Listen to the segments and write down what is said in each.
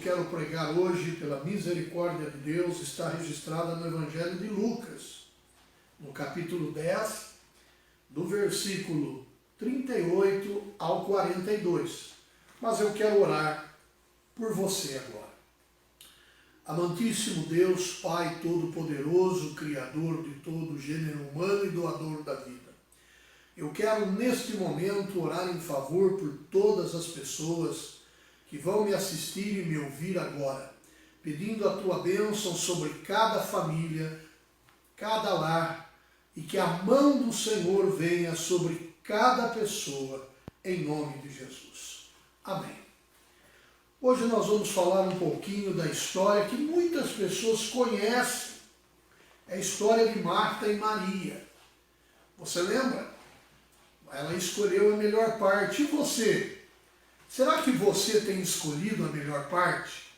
quero pregar hoje, pela misericórdia de Deus, está registrada no Evangelho de Lucas, no capítulo 10, do versículo 38 ao 42. Mas eu quero orar por você agora. Amantíssimo Deus, Pai Todo-Poderoso, Criador de todo o gênero humano e doador da vida. Eu quero neste momento orar em favor por todas as pessoas que vão me assistir e me ouvir agora, pedindo a Tua bênção sobre cada família, cada lar, e que a mão do Senhor venha sobre cada pessoa, em nome de Jesus. Amém. Hoje nós vamos falar um pouquinho da história que muitas pessoas conhecem. É a história de Marta e Maria. Você lembra? Ela escolheu a melhor parte. E você? Será que você tem escolhido a melhor parte?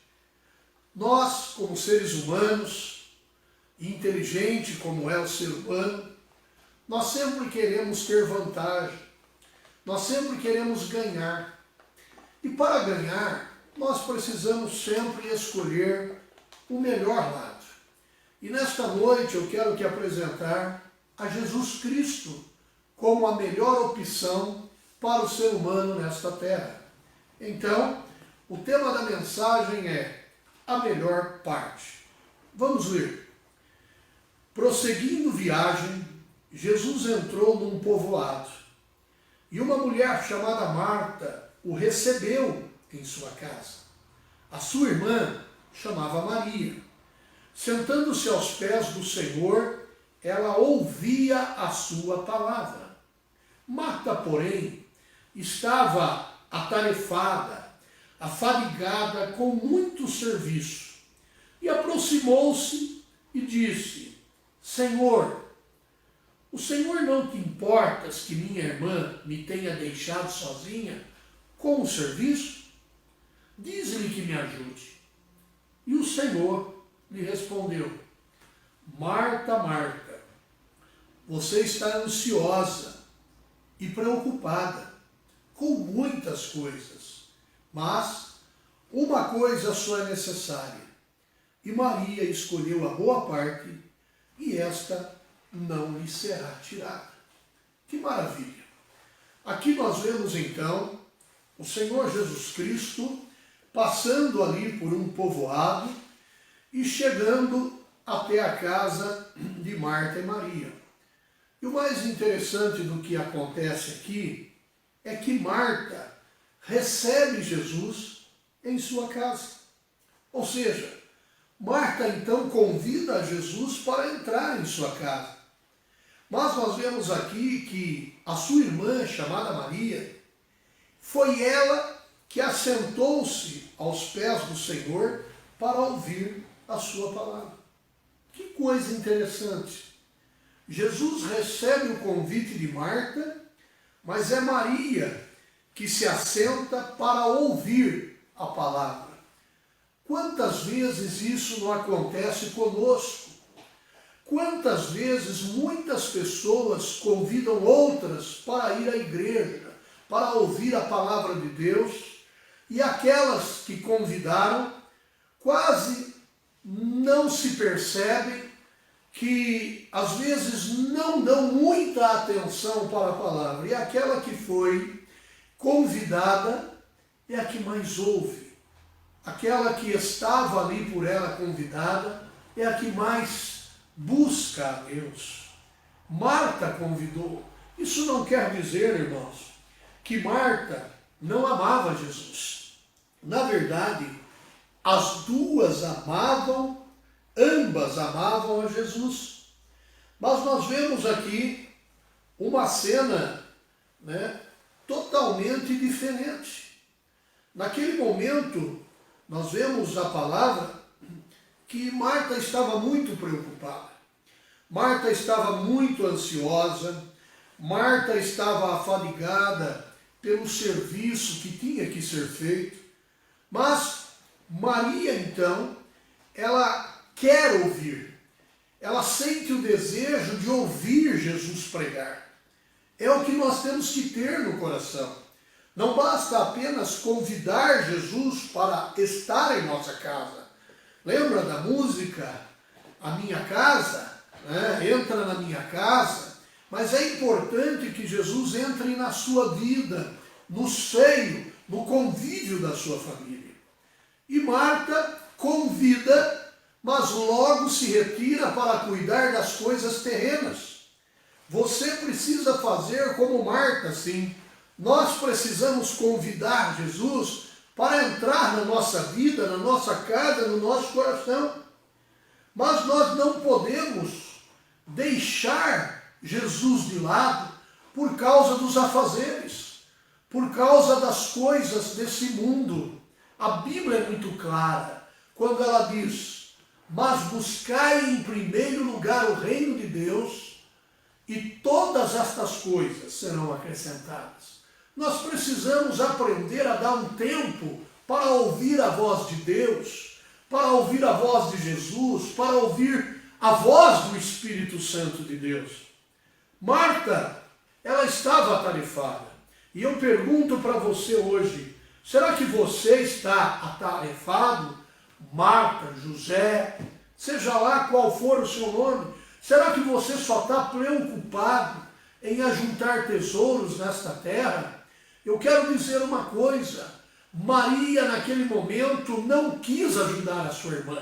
Nós, como seres humanos, inteligente como é o ser humano, nós sempre queremos ter vantagem. Nós sempre queremos ganhar. E para ganhar, nós precisamos sempre escolher o melhor lado. E nesta noite eu quero te apresentar a Jesus Cristo como a melhor opção para o ser humano nesta terra. Então, o tema da mensagem é a melhor parte. Vamos ler. Prosseguindo viagem, Jesus entrou num povoado e uma mulher chamada Marta o recebeu em sua casa. A sua irmã chamava Maria. Sentando-se aos pés do Senhor, ela ouvia a sua palavra. Marta, porém, estava atarefada, afadigada com muito serviço, e aproximou-se e disse: Senhor, o Senhor não te importas que minha irmã me tenha deixado sozinha com o serviço? Diz-lhe que me ajude. E o Senhor lhe respondeu: Marta, Marta, você está ansiosa e preocupada com muitas coisas, mas uma coisa só é necessária. E Maria escolheu a boa parte, e esta não lhe será tirada. Que maravilha! Aqui nós vemos então o Senhor Jesus Cristo passando ali por um povoado e chegando até a casa de Marta e Maria. E o mais interessante do que acontece aqui é que Marta recebe Jesus em sua casa. Ou seja, Marta então convida a Jesus para entrar em sua casa. Mas nós vemos aqui que a sua irmã, chamada Maria, foi ela que assentou-se aos pés do Senhor para ouvir a sua palavra. Que coisa interessante! Jesus recebe o convite de Marta, mas é Maria que se assenta para ouvir a palavra. Quantas vezes isso não acontece conosco? Quantas vezes muitas pessoas convidam outras para ir à igreja, para ouvir a palavra de Deus, e aquelas que convidaram quase não se percebem que às vezes não dão muita atenção para a palavra, e aquela que foi convidada é a que mais ouve. Aquela que estava ali por ela convidada é a que mais busca a Deus. Marta convidou. Isso não quer dizer, irmãos, que Marta não amava Jesus. Na verdade, as duas amavam, ambas amavam a Jesus. Mas nós vemos aqui uma cena, totalmente diferente. Naquele momento, nós vemos a palavra que Marta estava muito preocupada. Marta estava muito ansiosa. Marta estava afadigada pelo serviço que tinha que ser feito. Mas Maria, então, ela quer ouvir. Ela sente o desejo de ouvir Jesus pregar. É o que nós temos que ter no coração. Não basta apenas convidar Jesus para estar em nossa casa. Lembra da música A Minha Casa? Né? Entra na minha casa. Mas é importante que Jesus entre na sua vida, no seio, no convívio da sua família. E Marta convida, mas logo se retira para cuidar das coisas terrenas. Você precisa fazer como Marta, sim. Nós precisamos convidar Jesus para entrar na nossa vida, na nossa casa, no nosso coração. Mas nós não podemos deixar Jesus de lado por causa dos afazeres, por causa das coisas desse mundo. A Bíblia é muito clara quando ela diz: mas buscai em primeiro lugar o reino de Deus e todas estas coisas serão acrescentadas. Nós precisamos aprender a dar um tempo para ouvir a voz de Deus, para ouvir a voz de Jesus, para ouvir a voz do Espírito Santo de Deus. Marta, ela estava atarefada. E eu pergunto para você hoje, será que você está atarefado? Marta, José, seja lá qual for o seu nome, será que você só está preocupado em ajuntar tesouros nesta terra? Eu quero dizer uma coisa, Maria naquele momento não quis ajudar a sua irmã.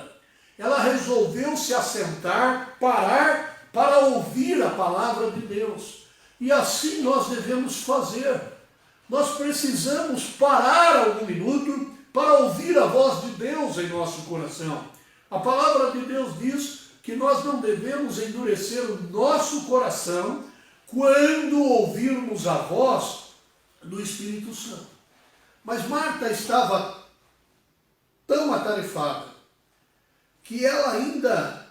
Ela resolveu se assentar, parar para ouvir a palavra de Deus. E assim nós devemos fazer. Nós precisamos parar algum minuto para ouvir a voz de Deus em nosso coração. A palavra de Deus diz que nós não devemos endurecer o nosso coração quando ouvirmos a voz do Espírito Santo. Mas Marta estava tão atarefada que ela ainda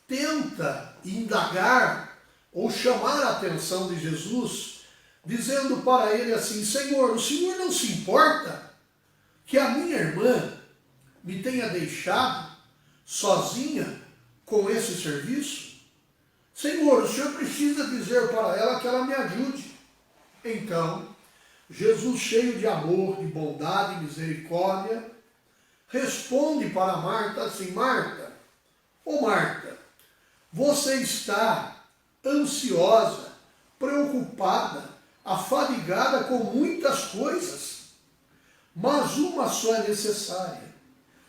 tenta indagar ou chamar a atenção de Jesus, dizendo para ele assim: Senhor, o Senhor não se importa que a minha irmã me tenha deixado sozinha com esse serviço? Senhor, o Senhor precisa dizer para ela que ela me ajude. Então, Jesus, cheio de amor, de bondade e misericórdia, responde para Marta assim: Marta, ô Marta, você está ansiosa, preocupada, afadigada com muitas coisas, mas uma só é necessária.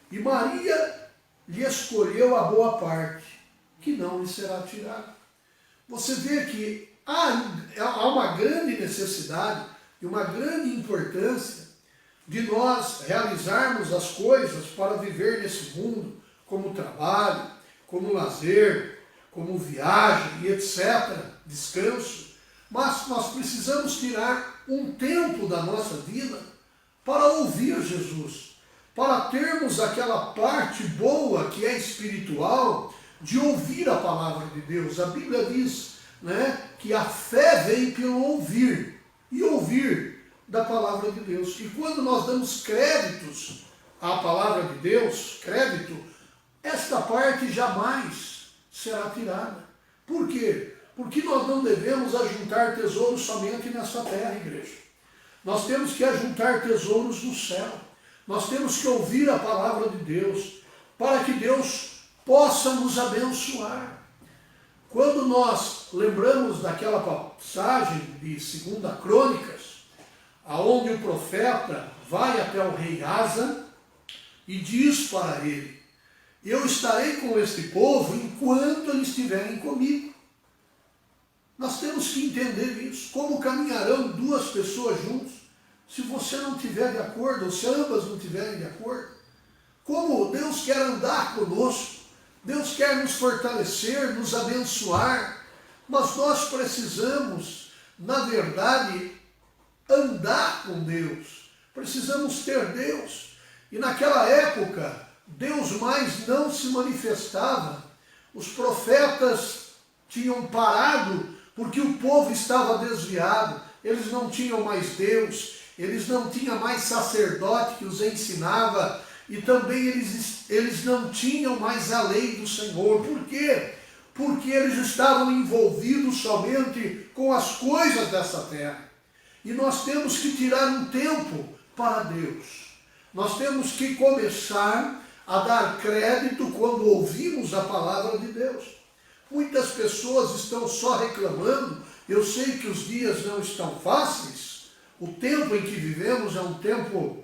E Maria lhe escolheu a boa parte, que não lhe será tirada. Você vê que há uma grande necessidade e uma grande importância de nós realizarmos as coisas para viver nesse mundo, como trabalho, como lazer, como viagem e etc., descanso. Mas nós precisamos tirar um tempo da nossa vida para ouvir Jesus, para termos aquela parte boa que é espiritual, de ouvir a palavra de Deus. A Bíblia diz, né, que a fé vem pelo ouvir, e ouvir da palavra de Deus. E quando nós damos créditos à palavra de Deus, crédito, esta parte jamais será tirada. Por quê? Porque nós não devemos ajuntar tesouros somente nessa terra, igreja. Nós temos que ajuntar tesouros no céu. Nós temos que ouvir a palavra de Deus, para que Deus possa nos abençoar. Quando nós lembramos daquela passagem de 2 Crônicas, aonde o profeta vai até o rei Asa e diz para ele: eu estarei com este povo enquanto eles estiverem comigo. Nós temos que entender isso. Como caminharão duas pessoas juntos se você não estiver de acordo, ou se ambas não estiverem de acordo? Como Deus quer andar conosco, Deus quer nos fortalecer, nos abençoar, mas nós precisamos, na verdade, andar com Deus. Precisamos ter Deus. E naquela época, Deus mais não se manifestava. Os profetas tinham parado porque o povo estava desviado. Eles não tinham mais Deus, eles não tinham mais sacerdote que os ensinava, e também eles não tinham mais a lei do Senhor. Por quê? Porque eles estavam envolvidos somente com as coisas dessa terra. E nós temos que tirar um tempo para Deus. Nós temos que começar a dar crédito quando ouvimos a palavra de Deus. Muitas pessoas estão só reclamando. Eu sei que os dias não estão fáceis. O tempo em que vivemos é um tempo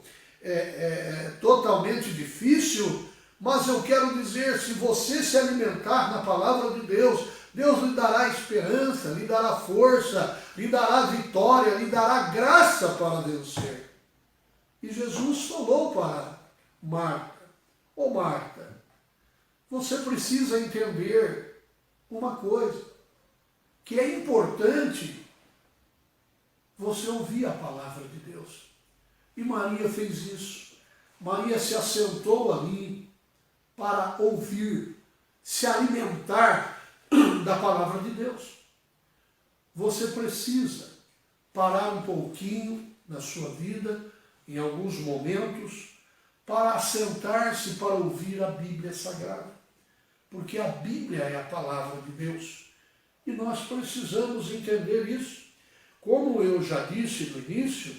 totalmente difícil. Mas eu quero dizer, se você se alimentar na palavra de Deus, Deus lhe dará esperança, lhe dará força, lhe dará vitória, lhe dará graça para vencer. E Jesus falou para Marta: ô Marta, você precisa entender uma coisa, que é importante você ouvir a palavra de Deus. E Maria fez isso. Maria se assentou ali para ouvir, se alimentar da palavra de Deus. Você precisa parar um pouquinho na sua vida, em alguns momentos, para assentar-se para ouvir a Bíblia Sagrada. Porque a Bíblia é a palavra de Deus. E nós precisamos entender isso. Como eu já disse no início,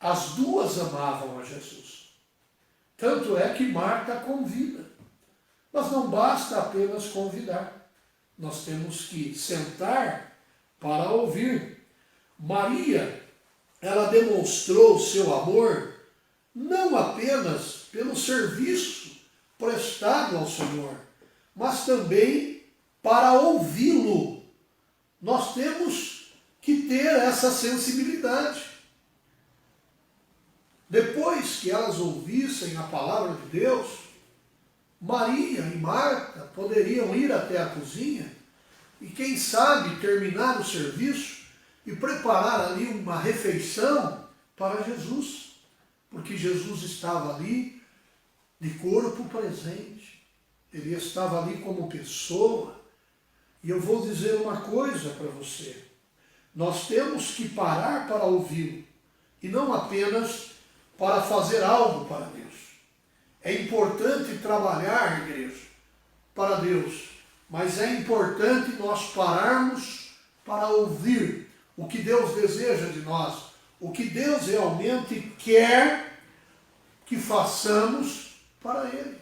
as duas amavam a Jesus. Tanto é que Marta convida. Mas não basta apenas convidar. Nós temos que sentar para ouvir. Maria, ela demonstrou seu amor não apenas pelo serviço prestado ao Senhor, mas também para ouvi-lo. Nós temos que ter essa sensibilidade. Depois que elas ouvissem a palavra de Deus, Maria e Marta poderiam ir até a cozinha e, quem sabe, terminar o serviço e preparar ali uma refeição para Jesus, porque Jesus estava ali de corpo presente, ele estava ali como pessoa. E eu vou dizer uma coisa para você: nós temos que parar para ouvi-lo e não apenas para fazer algo para Deus. É importante trabalhar, igreja, para Deus, mas é importante nós pararmos para ouvir o que Deus deseja de nós, o que Deus realmente quer que façamos para Ele.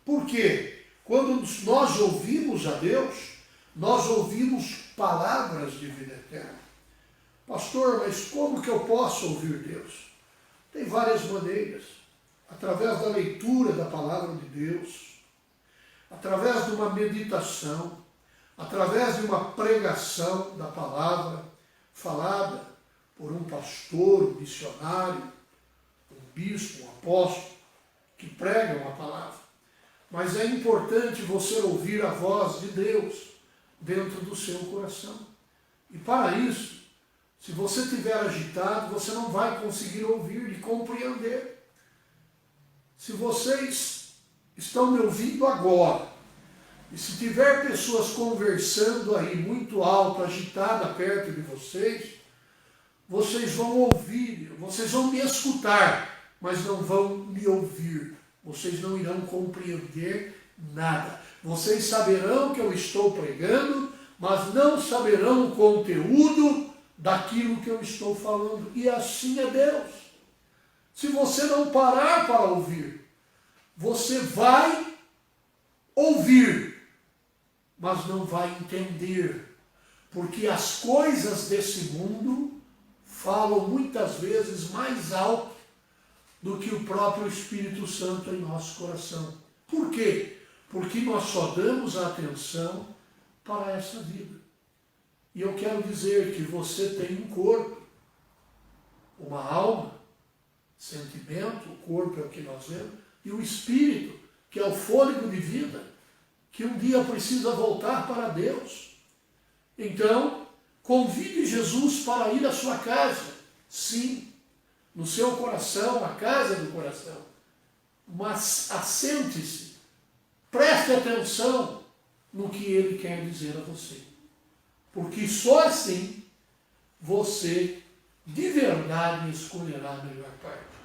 Por quê? Quando nós ouvimos a Deus, nós ouvimos palavras de vida eterna. Pastor, mas como que eu posso ouvir Deus? Tem várias maneiras. Através da leitura da palavra de Deus, através de uma meditação, através de uma pregação da palavra falada por um pastor, um missionário, um bispo, um apóstolo, que pregam a palavra. Mas é importante você ouvir a voz de Deus dentro do seu coração. E para isso, se você estiver agitado, você não vai conseguir ouvir e compreender. Se vocês estão me ouvindo agora, e se tiver pessoas conversando aí muito alto, agitada perto de vocês, vocês vão ouvir, vocês vão me escutar, mas não vão me ouvir. Vocês não irão compreender nada. Vocês saberão que eu estou pregando, mas não saberão o conteúdo daquilo que eu estou falando. E assim é Deus. Se você não parar para ouvir, você vai ouvir, mas não vai entender. Porque as coisas desse mundo falam muitas vezes mais alto do que o próprio Espírito Santo em nosso coração. Por quê? Porque nós só damos a atenção para essa vida. E eu quero dizer que você tem um corpo, uma alma, sentimento, o corpo é o que nós vemos, e o espírito, que é o fôlego de vida, que um dia precisa voltar para Deus. Então, convide Jesus para ir à sua casa, sim, no seu coração, na casa do coração, mas assente-se, preste atenção no que Ele quer dizer a você, porque só assim você de verdade escolherá a melhor parte.